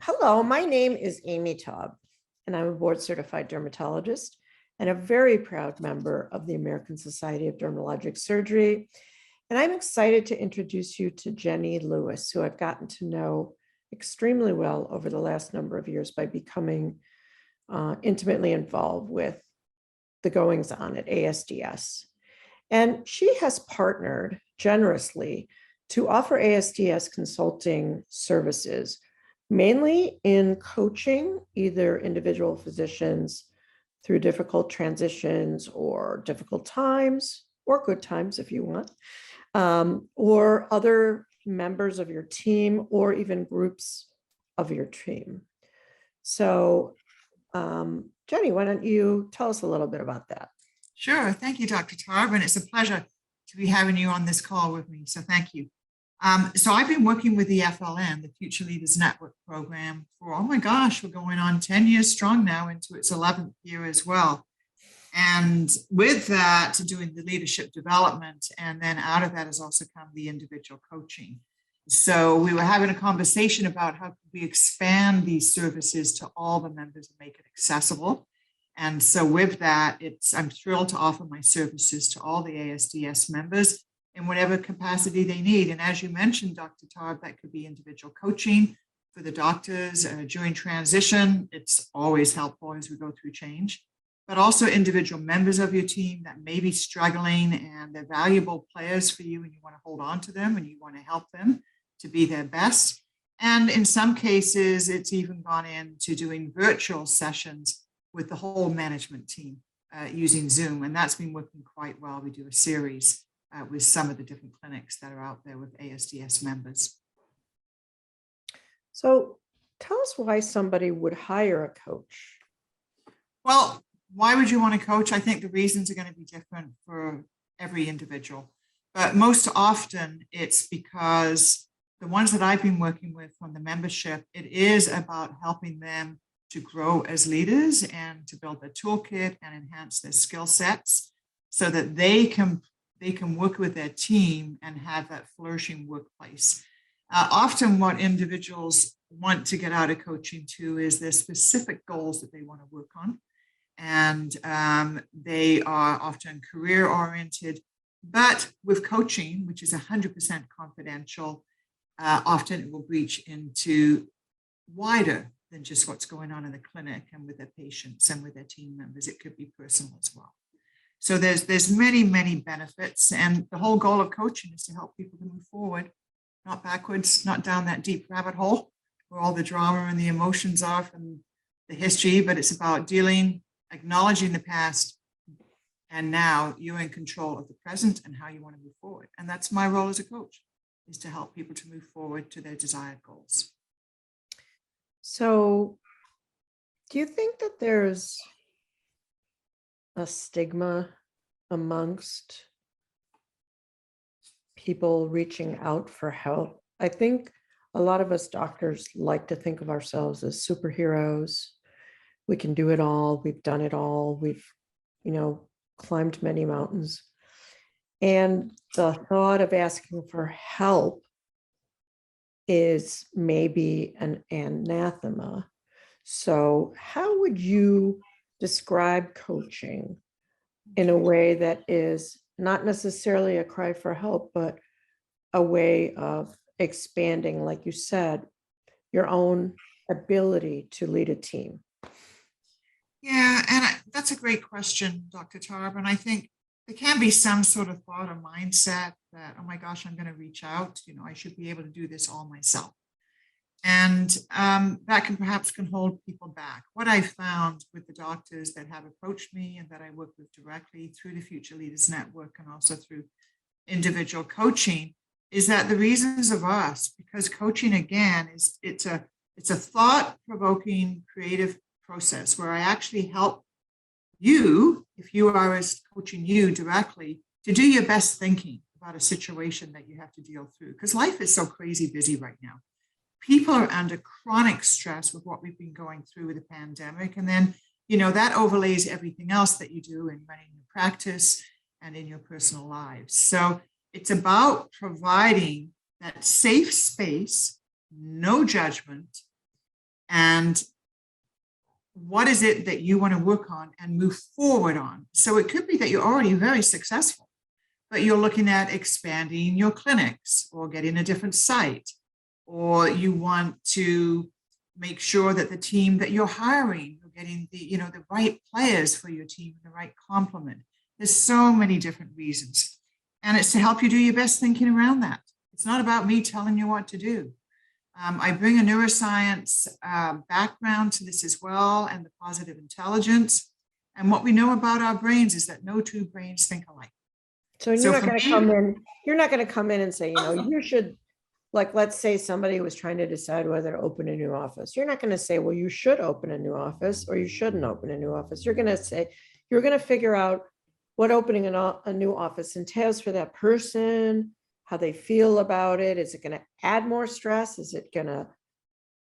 Hello, my name is Amy Taub, and I'm a board certified dermatologist and a very proud member of the American Society of Dermatologic Surgery. And I'm excited to introduce you to Jenny Lewis, who I've gotten to know extremely well over the last number of years by becoming intimately involved with the goings on at ASDS. And she has partnered generously to offer ASDS consulting services, mainly in coaching either individual physicians through difficult transitions or difficult times, or good times if you want, or other members of your team, or even groups of your team. So, Jenny, why don't you tell us a little bit about that? Sure. Thank you, Dr. Taub, and it's a pleasure to be having you on this call with me. So thank you. So I've been working with the FLN, the Future Leaders Network program, for, oh my gosh, we're going on 10 years strong now, into its 11th year as well. And with that, doing the leadership development, and then out of that has also come the individual coaching. So we were having a conversation about how we expand these services to all the members and make it accessible. And so with that, I'm thrilled to offer my services to all the ASDS members in whatever capacity they need. And as you mentioned, Dr. Taub, that could be individual coaching for the doctors during transition. It's always helpful as we go through change, but also individual members of your team that may be struggling and they're valuable players for you and you want to hold on to them and you want to help them to be their best. And in some cases, it's even gone into doing virtual sessions with the whole management team using Zoom, and that's been working quite well. We do a series with some of the different clinics that are out there with ASDS members. So tell us why somebody would hire a coach. Well, why would you want to coach? I think the reasons are going to be different for every individual, but most often it's because the ones that I've been working with from the membership, it is about helping them to grow as leaders and to build their toolkit and enhance their skill sets so that they can work with their team and have that flourishing workplace. Often what individuals want to get out of coaching too is their specific goals that they want to work on. And they are often career oriented, but with coaching, which is 100% confidential, often it will reach into wider than just what's going on in the clinic and with their patients and with their team members. It could be personal as well. So there's many, many benefits. And the whole goal of coaching is to help people to move forward, not backwards, not down that deep rabbit hole where all the drama and the emotions are from the history, but it's about acknowledging the past, and now you're in control of the present and how you want to move forward. And that's my role as a coach, is to help people to move forward to their desired goals. So do you think that there's a stigma amongst people reaching out for help? I think a lot of us doctors like to think of ourselves as superheroes. We can do it all. We've done it all. We've, climbed many mountains. And the thought of asking for help is maybe an anathema. So how would you describe coaching in a way that is not necessarily a cry for help, but a way of expanding, like you said, your own ability to lead a team? Yeah, and that's a great question, Dr. Taub. And I think there can be some sort of thought or mindset that, oh my gosh, I'm going to reach out, I should be able to do this all myself. And that can hold people back. What I found with the doctors that have approached me and that I work with directly through the Future Leaders Network and also through individual coaching is that the reasons of us, because coaching again it's a thought-provoking creative process where I actually help you, if you are as coaching you directly, to do your best thinking about a situation that you have to deal through, because life is so crazy busy right now. People are under chronic stress with what we've been going through with the pandemic. And then, that overlays everything else that you do in running your practice and in your personal lives. So it's about providing that safe space, no judgment, and what is it that you want to work on and move forward on. So it could be that you're already very successful, but you're looking at expanding your clinics or getting a different site, or you want to make sure that the team that you're hiring, you're getting the right players for your team, the right complement. There's so many different reasons. And it's to help you do your best thinking around that. It's not about me telling you what to do. I bring a neuroscience background to this as well, and the positive intelligence. And what we know about our brains is that no two brains think alike. So you're not going to come in, you're not going to come in and say, you should, like, let's say somebody was trying to decide whether to open a new office. You're not going to say, well, you should open a new office or you shouldn't open a new office. You're going to say, you're going to figure out what opening a new office entails for that person, how they feel about it. Is it going to add more stress? Is it going to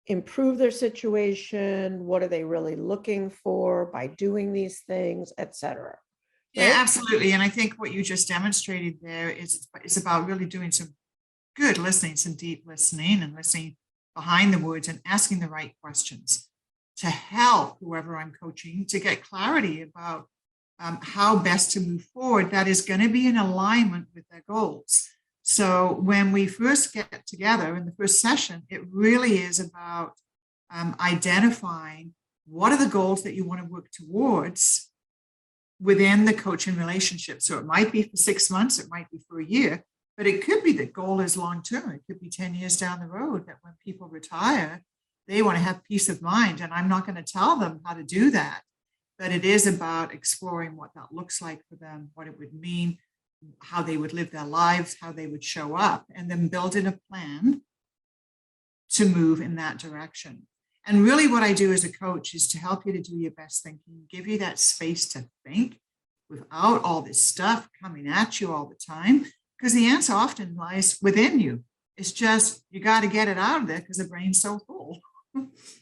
improve their situation? What are they really looking for by doing these things, et cetera? Yeah, absolutely. And I think what you just demonstrated there is about really doing some good listening, some deep listening, and listening behind the words and asking the right questions to help whoever I'm coaching to get clarity about how best to move forward that is going to be in alignment with their goals. So when we first get together in the first session, it really is about identifying what are the goals that you want to work towards within the coaching relationship. So it might be for 6 months, it might be for a year, but it could be the goal is long-term. It could be 10 years down the road that when people retire, they want to have peace of mind. And I'm not going to tell them how to do that, but it is about exploring what that looks like for them, what it would mean, how they would live their lives, how they would show up, and then building a plan to move in that direction. And really what I do as a coach is to help you to do your best thinking, give you that space to think without all this stuff coming at you all the time, because the answer often lies within you. It's just, you got to get it out of there because the brain's so full,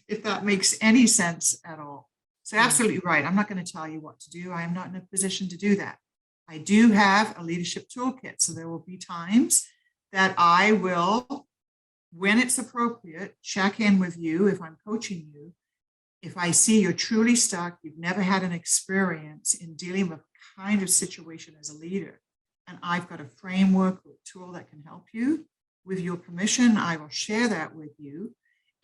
if that makes any sense at all. So absolutely right. I'm not going to tell you what to do. I am not in a position to do that. I do have a leadership toolkit. So there will be times that I will, when it's appropriate, check in with you if I'm coaching you. If I see you're truly stuck, you've never had an experience in dealing with a kind of situation as a leader, and I've got a framework or a tool that can help you, with your permission, I will share that with you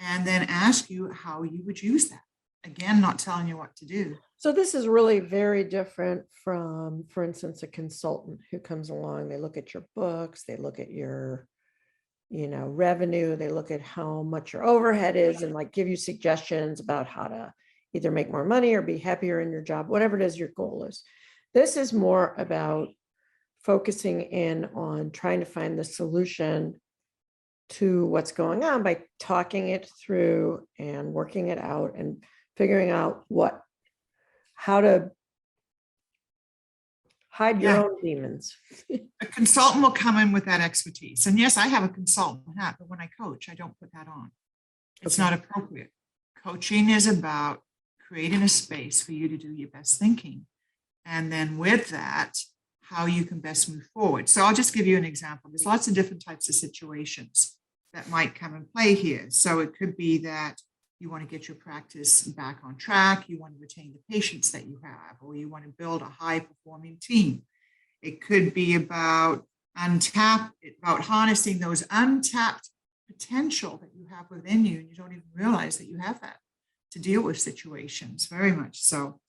and then ask you how you would use that. Again, not telling you what to do. So this is really very different from, for instance, a consultant who comes along, they look at your books, they look at your, revenue, they look at how much your overhead is and like give you suggestions about how to either make more money or be happier in your job, whatever it is your goal is. This is more about focusing in on trying to find the solution to what's going on by talking it through and working it out and figuring out how to hide your own demons. A consultant will come in with that expertise. And yes, I have a consultant hat, but when I coach, I don't put that on. It's not appropriate. Coaching is about creating a space for you to do your best thinking. And then with that, how you can best move forward. So I'll just give you an example. There's lots of different types of situations that might come and play here. So it could be that you want to get your practice back on track, you want to retain the patients that you have, or you want to build a high-performing team. It could be about harnessing those untapped potential that you have within you, and you don't even realize that you have that to deal with situations, very much so.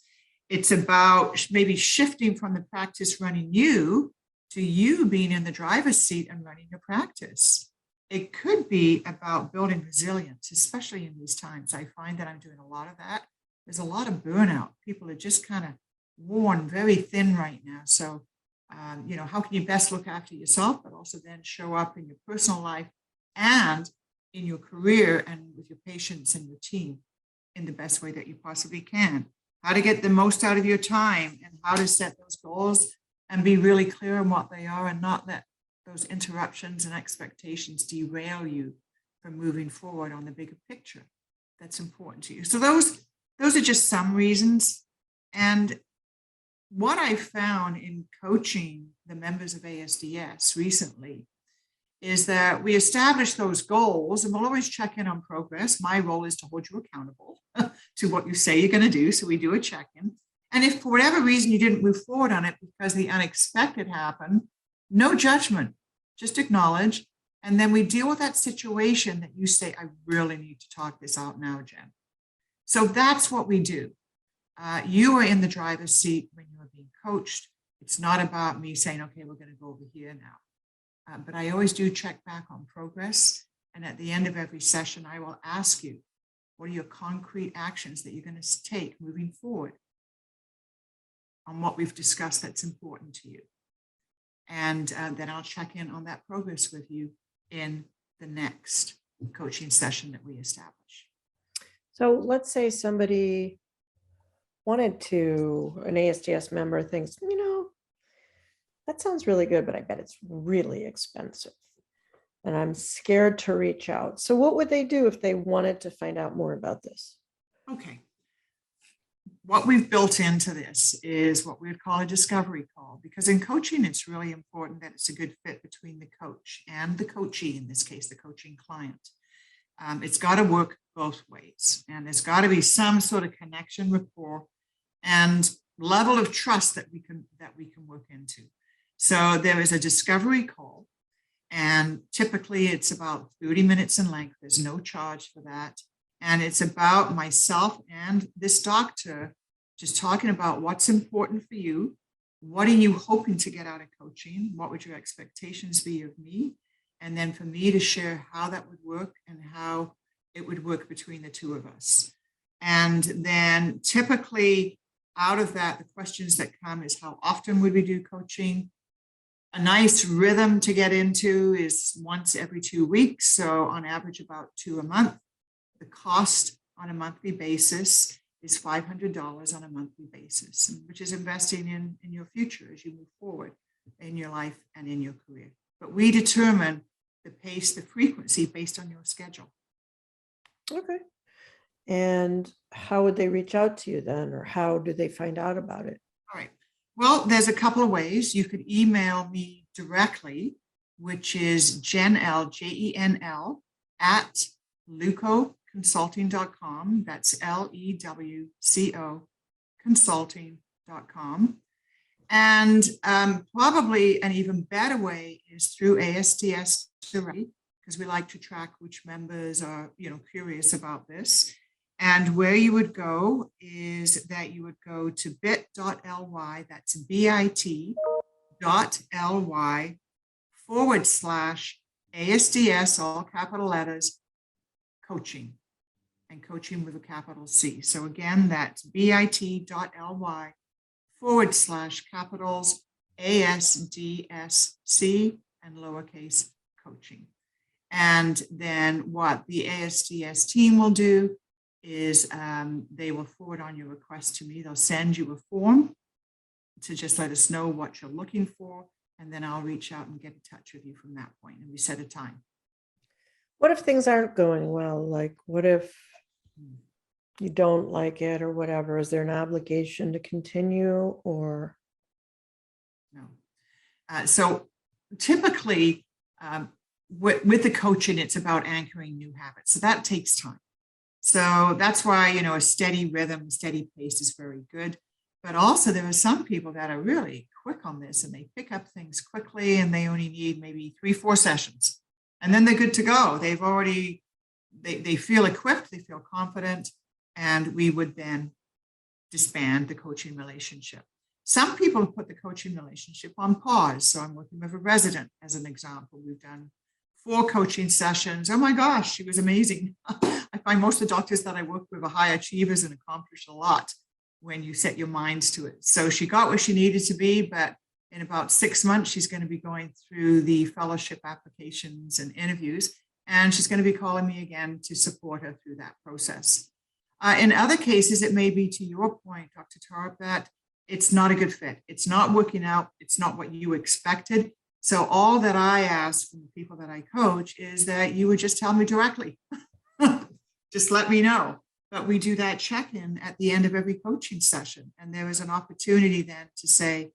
It's about maybe shifting from the practice running you to you being in the driver's seat and running your practice. It could be about building resilience, especially in these times. I find that I'm doing a lot of that. There's a lot of burnout. People are just kind of worn very thin right now. So, how can you best look after yourself, but also then show up in your personal life and in your career and with your patients and your team in the best way that you possibly can? How to get the most out of your time and how to set those goals and be really clear on what they are and not let those interruptions and expectations derail you from moving forward on the bigger picture that's important to you. So those are just some reasons. And what I found in coaching the members of ASDS recently is that we establish those goals, and we'll always check in on progress. My role is to hold you accountable to what you say you're going to do. So we do a check-in. And if for whatever reason you didn't move forward on it because the unexpected happened, no judgment, just acknowledge. And then we deal with that situation that you say, I really need to talk this out now, Jen. So that's what we do. You are in the driver's seat when you are being coached. It's not about me saying, okay, we're going to go over here now. But I always do check back on progress. And at the end of every session, I will ask you, what are your concrete actions that you're going to take moving forward on what we've discussed that's important to you? And then I'll check in on that progress with you in the next coaching session that we establish. So let's say somebody wanted to, an ASDS member thinks, that sounds really good, but I bet it's really expensive. And I'm scared to reach out. So what would they do if they wanted to find out more about this? Okay. What we've built into this is what we would call a discovery call, because in coaching, it's really important that it's a good fit between the coach and the coachee, in this case, the coaching client. It's got to work both ways, and there's got to be some sort of connection, rapport, and level of trust that we can work into. So there is a discovery call, and typically it's about 30 minutes in length. There's no charge for that. And it's about myself and this doctor just talking about what's important for you. What are you hoping to get out of coaching? What would your expectations be of me? And then for me to share how that would work and how it would work between the two of us. And then typically out of that, the questions that come is, how often would we do coaching? A nice rhythm to get into is once every 2 weeks. So on average, about 2 a month. The cost on a monthly basis is $500 on a monthly basis, which is investing in your future as you move forward in your life and in your career. But we determine the pace, the frequency based on your schedule. Okay. And how would they reach out to you then, or how do they find out about it? All right. Well, there's a couple of ways. You could email me directly, which is Jenl, Jenl, at lewcoconsulting.com. That's LEWCO consulting.com. And probably an even better way is through ASDS directly, because we like to track which members are, curious about this. And where you would go is that you would go to bit.ly, that's bit.ly/ASDS, all capital letters, coaching, and coaching with a capital C. So again, that's bit.ly/capitals ASDSC and lowercase coaching. And then what the ASDS team will do is they will forward on your request to me. They'll send you a form to just let us know what you're looking for. And then I'll reach out and get in touch with you from that point. And we set a time. What if things aren't going well? Like, what if you don't like it or whatever? Is there an obligation to continue or? No. So typically with the coaching, it's about anchoring new habits. So that takes time. So that's why, a steady rhythm, steady pace is very good. But also there are some people that are really quick on this and they pick up things quickly and they only need maybe 3-4 sessions. And then they're good to go. They've already, they feel equipped, they feel confident, and we would then disband the coaching relationship. Some people put the coaching relationship on pause. So I'm working with a resident as an example. We've done 4 coaching sessions. Oh my gosh, she was amazing. I find most of the doctors that I work with are high achievers and accomplish a lot when you set your minds to it. So she got where she needed to be, but in about 6 months, she's going to be going through the fellowship applications and interviews, and she's going to be calling me again to support her through that process. In other cases, it may be to your point, Dr. Taub, that it's not a good fit. It's not working out. It's not what you expected. So all that I ask from the people that I coach is that you would just tell me directly. Just let me know. But we do that check-in at the end of every coaching session. And there is an opportunity then to say,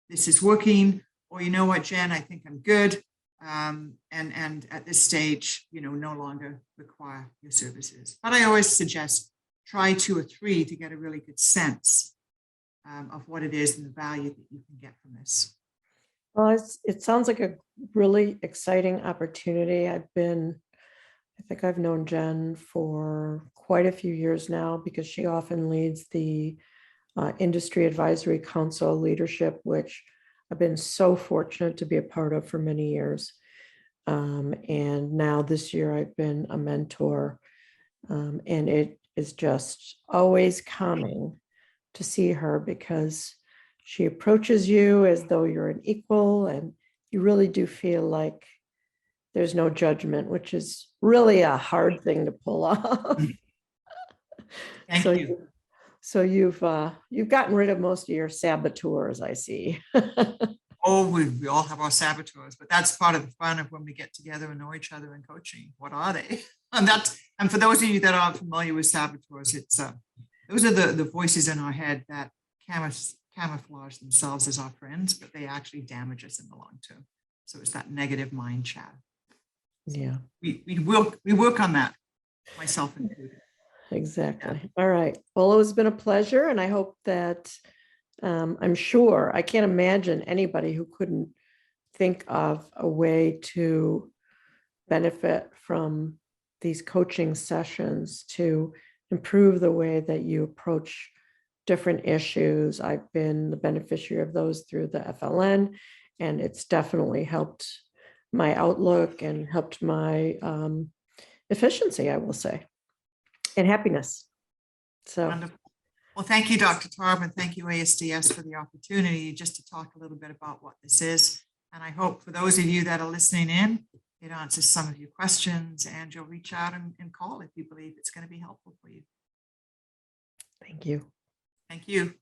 this is working, or you know what, Jen, I think I'm good. and at this stage, no longer require your services. But I always suggest try 2 or 3 to get a really good sense of what it is and the value that you can get from this. Well, it sounds like a really exciting opportunity. I think I've known Jen for quite a few years now because she often leads the Industry Advisory Council leadership, which I've been so fortunate to be a part of for many years. And now this year I've been a mentor, and it is just always calming to see her because she approaches you as though you're an equal, and you really do feel like there's no judgment, which is really a hard thing to pull off. Thank you. So you've gotten rid of most of your saboteurs, I see. Oh, we all have our saboteurs, but that's part of the fun of when we get together and know each other in coaching. What are they? And for those of you that aren't familiar with saboteurs, it's those are the voices in our head that camouflage themselves as our friends, but they actually damage us in the long term. So it's that negative mind chat. Yeah, We work on that, myself included. exactly. Yeah. All right. Well, it has been a pleasure, and I hope that I'm sure, I can't imagine anybody who couldn't think of a way to benefit from these coaching sessions to improve the way that you approach different issues. I've been the beneficiary of those through the FLN, and it's definitely helped my outlook and helped my efficiency, I will say, and happiness. So. Wonderful. Well, thank you, Dr. Taub, and thank you, ASDS, for the opportunity just to talk a little bit about what this is. And I hope for those of you that are listening in, it answers some of your questions, and you'll reach out and call if you believe it's going to be helpful for you. Thank you. Thank you.